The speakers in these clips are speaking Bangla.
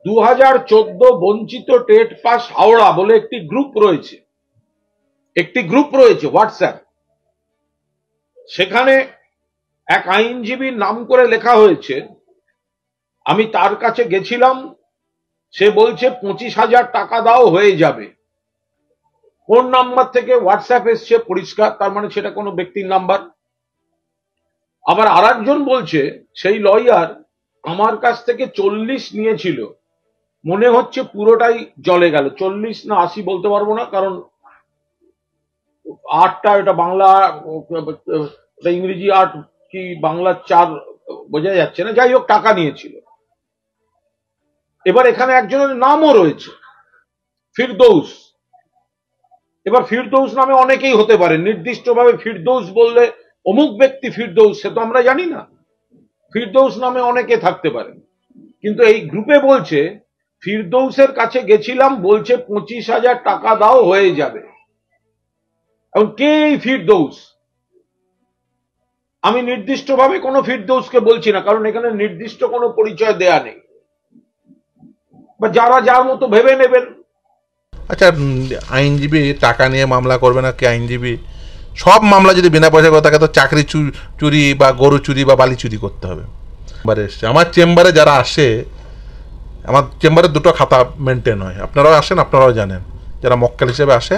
2014 বঞ্চিত টেট পাস হাওড়া বলে একটি গ্রুপ রয়েছে হোয়াটসঅ্যাপ। সেখানে এক আইনজীবীর নাম করে লেখা হয়েছে। আমি তার কাছে গেছিলাম, সে বলছে 25,000 টাকা দাও হয়ে যাবে। কোন নাম্বার থেকে হোয়াটসঅ্যাপ এসছে পরিষ্কার, তার মানে সেটা কোনো ব্যক্তির নাম্বার। আবার আরেকজন বলছে সেই লয়ার আমার কাছ থেকে 40 নিয়েছিল, মনে হচ্ছে পুরোটাই জলে গেল। 40 না 80 বলতে পারবো না, কারণ 8টা এটা বাংলা, ইংরেজি 8 কি বাংলা 4 বোঝা যাচ্ছে না। যাই হোক, টাকা নিয়েছিল। এবার এখানে একজনের নামও রয়েছে, ফিরদৌস। এবার ফিরদৌস নামে অনেকেই হতে পারে, নির্দিষ্টভাবে ফিরদৌস বললে অমুক ব্যক্তি ফিরদৌস সে তো আমরা জানি না। ফিরদৌস নামে অনেকে থাকতে পারে, কিন্তু এই গ্রুপে বলছে ফিরদৌসের কাছে গেছিলাম, বলছে 25,000 টাকা দাও হয়ে যাবে। এখন কে এই ফিরদৌস? আমি নির্দিষ্টভাবে কোনো ফিরদৌসকে বলছি না, কারণ এখানে নির্দিষ্ট কোনো পরিচয় দেয়া নেই, বা যারা যার মতো ভেবে নেবেন। আচ্ছা, আইনজীবী টাকা নিয়ে মামলা করবে না কি? আইনজীবী সব মামলা যদি বিনা পয়সা করে থাকে, তো চাকরি চুরি বা গরু চুরি বা বালি চুরি করতে হবে। আমার চেম্বারে যারা আসে, আমার চেম্বারে 2টো খাতা মেনটেন হয়, আপনারাও আসেন, আপনারাও জানেন, যারা মক্কেল হিসেবে আসে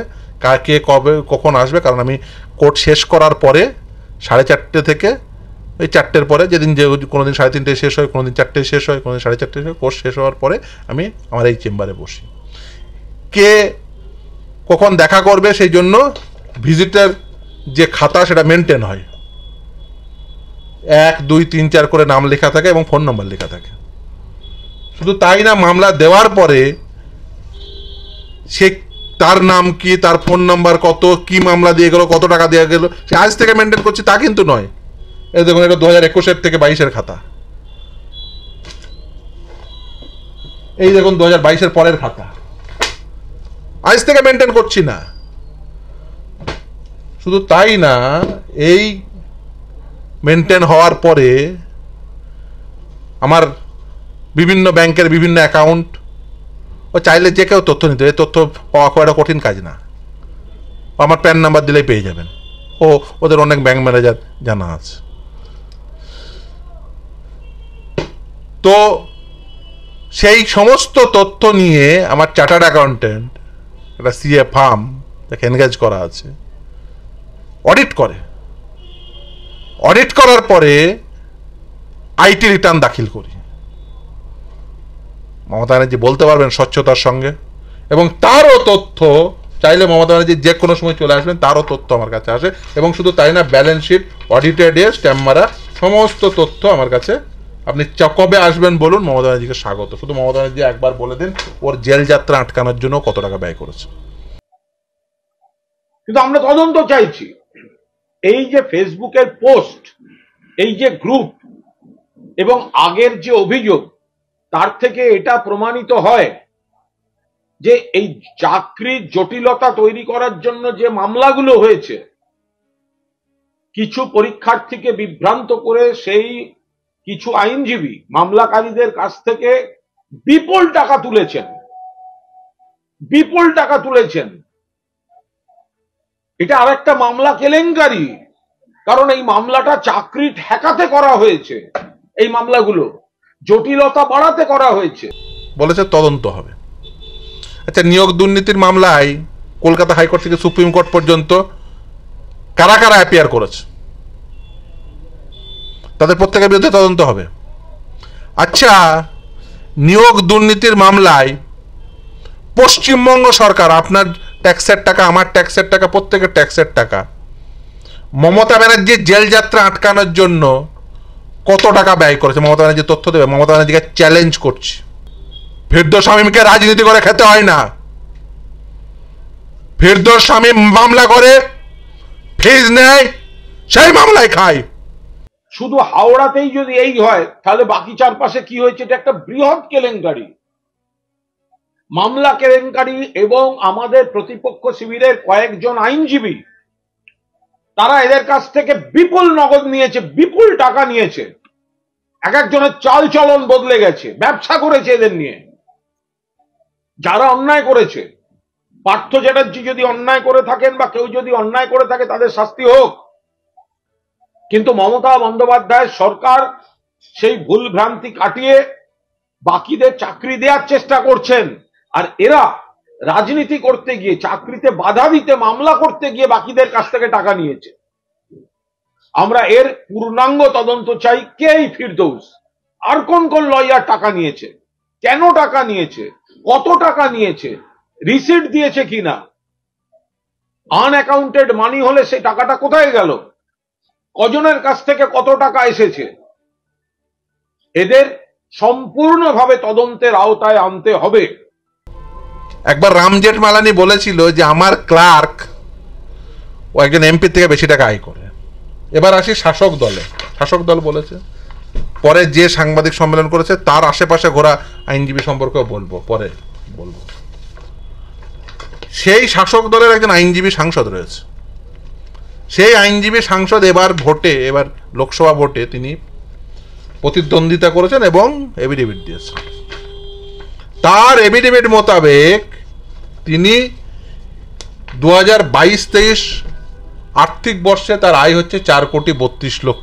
কে কবে কখন আসবে। কারণ আমি কোর্ট শেষ করার পরে 4:30 থেকে ওই 4টের পরে, যেদিন যে কোনোদিন 3:30 শেষ হয়, কোনোদিন 4টে শেষ হয়, কোনোদিন 4:30 শেষ হয়, কোর্ট শেষ হওয়ার পরে আমি আমার এই চেম্বারে বসি। কে কখন দেখা করবে সেই জন্য ভিজিটার যে খাতা সেটা মেনটেন হয়, 1, 2, 3, 4 করে নাম লেখা থাকে এবং ফোন নম্বর লেখা থাকে। শুধু তাই না, মামলা দেওয়ার পরে সে তার নাম কি, তার ফোন নাম্বার কত, কি মামলা দিয়ে গেল, কত টাকা দিয়ে গেল, সে আজ থেকে মেনটেন করছি তা কিন্তু নয়। এই দেখুন, এটা 2021 থেকে 22-এর খাতা, এই দেখুন 2022-এর পরের খাতা, আজ থেকে মেনটেন করছি না। শুধু তাই না, এই মেনটেন হওয়ার পরে আমার বিভিন্ন ব্যাংকের বিভিন্ন অ্যাকাউন্ট, ও চাইলে যে কেউ তথ্য নিতে, এই তথ্য পাওয়া খুব একটা কঠিন কাজ না। আমার প্যান নাম্বার দিলেই পেয়ে যাবেন, ওদের অনেক ব্যাংক ম্যানেজার জানা আছে। তো সেই সমস্ত তথ্য নিয়ে আমার চার্টার্ড অ্যাকাউন্টেন্ট, একটা সিএ ফার্ম যাকে এনগেজ করা আছে, অডিট করে। অডিট করার পরে আইটি রিটার্ন দাখিল করি। মমতা ব্যানার্জি বলতে পারবেন স্বচ্ছতার সঙ্গে, এবং তারও তথ্য চাইলে মমতা ব্যানার্জি যে কোনো সময় চলে আসবেন, তারও তথ্য আমার কাছে আসে। এবং শুধু তাই না, ব্যালেন্স শিট, অডিটেড স্ট্যাম্প মারা সমস্ত তথ্য আমার কাছে। আপনি কবে আসবেন বলুন, মমতা ব্যানার্জিকে স্বাগত। শুধু মমতা ব্যানার্জি একবার বলে দিন ওর জেল যাত্রা আটকানোর জন্য কত টাকা ব্যয় করেছে। কিন্তু আমরা তদন্ত চাইছি। এই যে ফেসবুকের পোস্ট, এই যে গ্রুপ এবং আগের যে অভিযোগ, তার থেকে এটা প্রমাণিত হয় যে এই চাকরির জটিলতা তৈরি করার জন্য যে মামলাগুলো হয়েছে, কিছু পরীক্ষার্থীকে বিভ্রান্ত করে সেই কিছু আইনজীবী মামলাকারীদের কাছ থেকে বিপুল টাকা তুলেছেন। এটা আরেকটা মামলা কেলেঙ্কারি, কারণ এই মামলাটা চাকরি ঠেকাতে করা হয়েছে, এই মামলাগুলো জটিলতা বাড়াতে করা হয়েছে। বলেছে তদন্ত হবে। আচ্ছা, নিয়োগ দুর্নীতির মামলায় কলকাতা হাইকোর্ট থেকে সুপ্রিম কোর্ট পর্যন্ত কারা কারা অ্যাপিয়ার করেছে, তাদের প্রত্যেকের বিরুদ্ধে তদন্ত হবে। আচ্ছা, নিয়োগ দুর্নীতির মামলায় পশ্চিমবঙ্গ সরকার, আপনার ট্যাক্সের টাকা, আমার ট্যাক্সের টাকা, প্রত্যেকের ট্যাক্সের টাকা, মমতা ব্যানার্জির জেল যাত্রা আটকানোর জন্য কত টাকা ব্যয় করেছে? মমতা ব্যানার্জি তথ্য দেবে। মমতা ব্যানার্জিকে চ্যালেঞ্জ করছি, ফিরদৌস শামীমকে রাজনীতি করে খেতে হয় না। ফিরদৌস শামীম মামলা করে, ফিজ নেয়, সেই মামলায় খায়। শুধু হাওড়াতেই যদি এই হয়, তাহলে বাকি চারপাশে কি হয়েছে? এটা একটা বৃহৎ কেলেঙ্কারি, মামলা কেলেঙ্কারি। এবং আমাদের প্রতিপক্ষ শিবিরের কয়েকজন আইনজীবী, তারা এদের কাছ থেকে বিপুল নগদ নিয়েছে, বিপুল টাকা নিয়েছে। এক একজনের চাল চলন বদলে গেছে, ব্যবসা করেছে এদের নিয়ে। যারা অন্যায় করেছে, পার্থ চ্যাটার্জি যদি অন্যায় করে থাকেন বা কেউ যদি অন্যায় করে থাকে তাদের শাস্তি হোক, কিন্তু মমতা বন্দ্যোপাধ্যায়ের সরকার সেই ভুল ভ্রান্তি কাটিয়ে বাকিদের চাকরি দেওয়ার চেষ্টা করছেন। আর এরা রাজনীতি করতে গিয়ে, চাকরিতে বাধা দিতে, মামলা করতে গিয়ে বাকিদের কাছ থেকে টাকা নিয়েছে। আমরা এর পূর্ণাঙ্গ তদন্ত চাই। কে এই ফিরদৌস, আর কোন কোন লয়ার টাকা নিয়েছে, কেন টাকা নিয়েছে, কত টাকা নিয়েছে, রিসিট দিয়েছে কিনা, আনঅ্যাকাউন্টেড মানি হলে সেই টাকাটা কোথায় গেল, কজনের কাছ থেকে কত টাকা এসেছে, এদের সম্পূর্ণভাবে তদন্তের আওতায় আনতে হবে। একবার রাম জেঠমালানি বলেছিল যে আমার ক্লার্ক ও একজন এমপি থেকে বেশি টাকা আয় করে। এবার আসি শাসক দলে। শাসক দল বলেছে, পরে যে সাংবাদিক সম্মেলন করেছে তার আশেপাশে ঘোরা আইনজীবী সম্পর্কেও বলবো, পরে বলবো। সেই শাসক দলের একজন আইনজীবী সাংসদ রয়েছে। সেই আইনজীবী সাংসদ এবার লোকসভা ভোটে তিনি প্রতিদ্বন্দ্বিতা করেছেন এবং এফিডেভিট দিয়েছেন। তার এফিডেভিট মোতাবেক তিনি 2022-23 আর্থিক বর্ষে তার আয় হচ্ছে 4,32,00,000।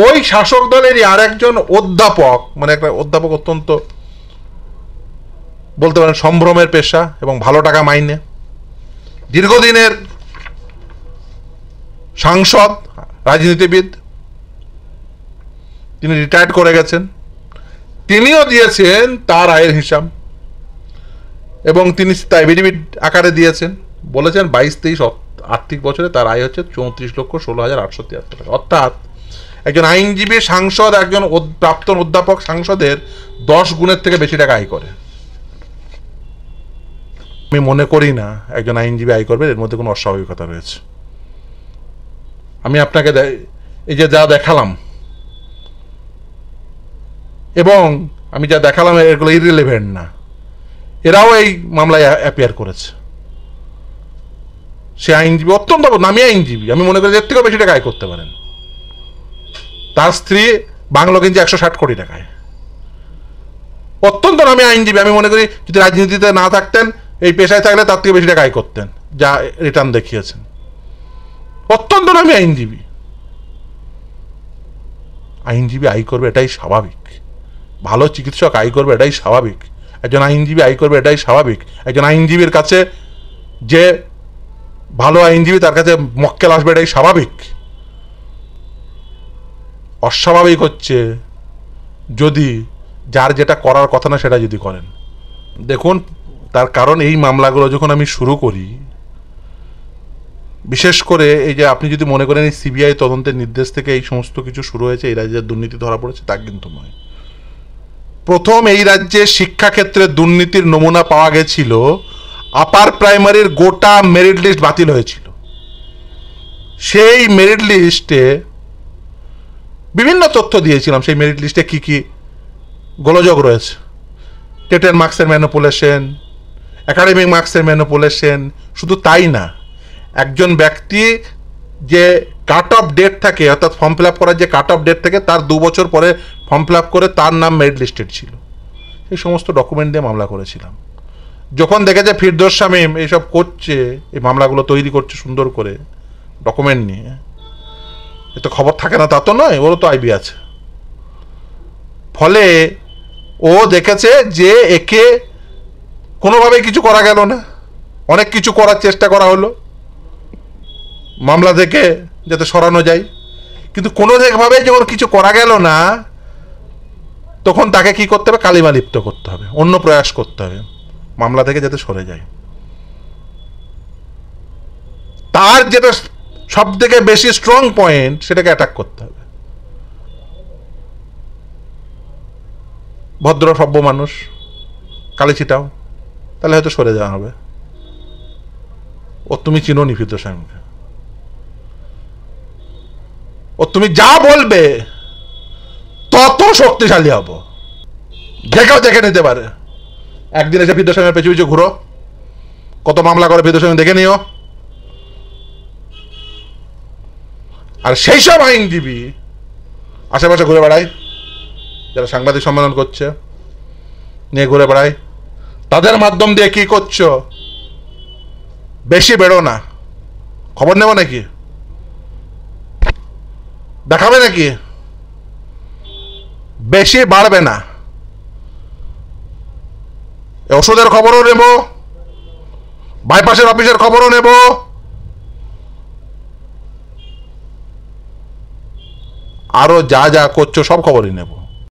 ওই শাসক দলেরই আর একজন অধ্যাপক, মানে একটা অধ্যাপক অত্যন্ত বলতে পারেন সম্ভ্রমের পেশা এবং ভালো টাকা মাইনে, দীর্ঘদিনের সাংসদ, রাজনীতিবিদ, তিনি রিটায়ার্ড করে গেছেন, তিনিও দিয়েছেন তার আয়ের হিসাব এবং তিনি তা এফিডেভিট আকারে দিয়েছেন। বলেছেন 22-23 আর্থিক বছরে তার আয় হচ্ছে 34,16,873 টাকা। অর্থাৎ একজন আইনজীবী সাংসদ একজন প্রাক্তন অধ্যাপক সাংসদের 10 গুণের থেকে বেশি টাকা আয় করে। আমি মনে করি না একজন আইনজীবী আয় করবে, এর মধ্যে কোনো অস্বাভাবিকতা রয়েছে। আমি আপনাকে এই যে যা দেখালাম এবং আমি যা দেখালাম এগুলো ইররিলেভেন্ট না, এরাও এই মামলায় অ্যাপিয়ার করেছে। সে আইনজীবী অত্যন্ত নামী আইনজীবী, আমি মনে করি এর থেকেও বেশি টাকা আয় করতে পারেন। তার স্ত্রী বাংলো কিনছে 160 কোটি টাকায়। অত্যন্ত নামী আইনজীবী, আমি মনে করি যদি রাজনীতিতে না থাকতেন, এই পেশায় থাকলে তার থেকে বেশি টাকা আয় করতেন, যা রিটার্ন দেখিয়েছেন। অত্যন্ত নামী আইনজীবী। আইনজীবী আয় করবে এটাই স্বাভাবিক, ভালো চিকিৎসক আয় করবে এটাই স্বাভাবিক, একজন আইনজীবী আয় করবে এটাই স্বাভাবিক। একজন আইনজীবীর কাছে যে ভালো আইনজীবী তার কাছে মক্কেল আসবে এটাই স্বাভাবিক। অস্বাভাবিক হচ্ছে যদি যার যেটা করার কথা না সেটা যদি করেন। দেখুন, তার কারণ এই মামলাগুলো যখন আমি শুরু করি, বিশেষ করে এই যে আপনি যদি মনে করেন এই সিবিআই তদন্তের নির্দেশ থেকে এই সমস্ত কিছু শুরু হয়েছে, এই রাজ্যের দুর্নীতি ধরা পড়েছে, তা কিন্তু নয়। প্রথম এই রাজ্যে শিক্ষাক্ষেত্রে দুর্নীতির নমুনা পাওয়া গেছিল, আপার প্রাইমারির গোটা মেরিট লিস্ট বাতিল হয়েছিল। সেই মেরিট লিস্টে বিভিন্ন তথ্য দিয়েছিলাম, সেই মেরিট লিস্টে কি কি গোলযোগ রয়েছে। টেটের মার্কসের ম্যানিপুলেশন, একাডেমিক মার্কসের ম্যানিপুলেশন। শুধু তাই না, একজন ব্যক্তি যে কাট অফ ডেট থাকে, অর্থাৎ ফর্ম ফিল আপ করার যে কাট অফ ডেট থাকে তার 2 বছর পরে ফর্ম ফিল আপ করে তার নাম মেরিট লিস্টেড ছিল। এই সমস্ত ডকুমেন্ট দিয়ে মামলা করেছিলাম। যখন দেখেছে ফিরদৌস শামীম এইসব করছে, এই মামলাগুলো তৈরি করছে সুন্দর করে ডকুমেন্ট নিয়ে, এ তো খবর থাকে না তা তো নয়, ওরও তো আইবি আছে। ফলে ও দেখেছে যে একে কোনোভাবেই কিছু করা গেল না, অনেক কিছু করার চেষ্টা করা হলো মামলা থেকে যাতে সরানো যায়, কিন্তু কোনোভাবে যখন কিছু করা গেল না, তখন তাকে কি করতে হবে? কালিমা লিপ্ত করতে হবে, অন্য প্রয়াস করতে হবে মামলা থেকে যাতে সরে যায়। তার যেটা সব থেকে বেশি স্ট্রং পয়েন্ট সেটাকে অ্যাটাক করতে হবে। ভদ্র সভ্য মানুষ, কালি ছিটাও, তাহলে হয়তো সরে যাওয়া হবে। ও তুমি চিনো নি ফিরদৌস শামীমকে, ও তুমি যা বলবে তত শক্তিশালী হবো, যে কেউ দেখে নিতে পারে। একদিন এসে ফিরদৌস শামীমের পেছু পিছু ঘুরো, কত মামলা করে ফিরদৌস শামীম দেখে নিও। আর সেই সব আইনজীবী আশেপাশে ঘুরে বেড়ায়, যারা সাংবাদিক সম্মেলন করছে নিয়ে ঘুরে বেড়ায়, তাদের মাধ্যম দিয়ে কি করছো? বেশি বেরো না, খবর নেব নাকি, দেখাবে নাকি? বেশি বাড়বে না, ওষুধের খবরও নেব, বাইপাসের অফিসের খবরও নেব, আরো যা যা করছো সব খবরই নেব।